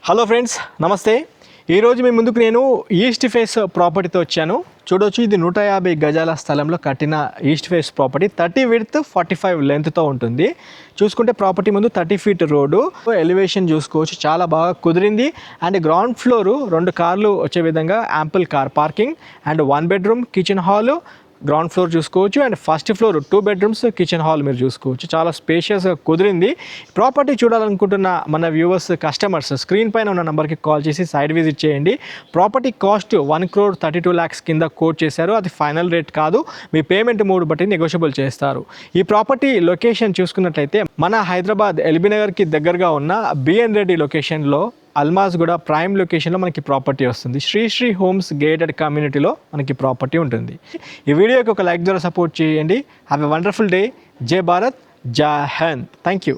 Hello friends, నమస్తే. ఈరోజు మీ ముందుకు నేను ఈస్ట్ ఫేస్ ప్రాపర్టీతో వచ్చాను. చూడవచ్చు, ఇది 150 గజాల స్థలంలో కట్టిన ఈస్ట్ ఫేస్ ప్రాపర్టీ. 30 విడ్త్ 45 లెంత్తో ఉంటుంది. చూసుకుంటే ప్రాపర్టీ ముందు 30 ఫీట్ రోడ్డు, ఎలివేషన్ చూసుకోవచ్చు, చాలా బాగా కుదిరింది. అండ్ గ్రౌండ్ ఫ్లోరు 2 కార్లు వచ్చే విధంగా ample car parking and 1 bedroom kitchen hall ground floor చూసుకోవచ్చు. And first floor 2 bedrooms kitchen hall మీరు చూసుకోవచ్చు. చాలా స్పేషియస్గా కుదిరింది. ప్రాపర్టీ చూడాలనుకుంటున్న మన వ్యూవర్స్, కస్టమర్స్ స్క్రీన్ పైన ఉన్న నెంబర్కి కాల్ చేసి సైట్ విజిట్ చేయండి. ప్రాపర్టీ కాస్ట్ 1,32 lakhs కింద కోట్ చేశారు. అది ఫైనల్ రేట్ కాదు, మీ పేమెంట్ మూడు బట్టి నెగోషియబుల్ చేస్తారు. ఈ ప్రాపర్టీ లొకేషన్ చూసుకున్నట్లయితే మన హైదరాబాద్ ఎల్బీ నగర్కి దగ్గరగా ఉన్న బిఎన్ రెడ్డి లొకేషన్లో అల్మాజ్గూడ ప్రైమ్ లొకేషన్లో మనకి ప్రాపర్టీ వస్తుంది. శ్రీ హోమ్స్ గేటెడ్ కమ్యూనిటీలో మనకి ప్రాపర్టీ ఉంటుంది. ఈ వీడియోకి ఒక లైక్ ద్వారా సపోర్ట్ చేయండి. Have a wonderful day. జై భారత్, జై హింద్. Thank you.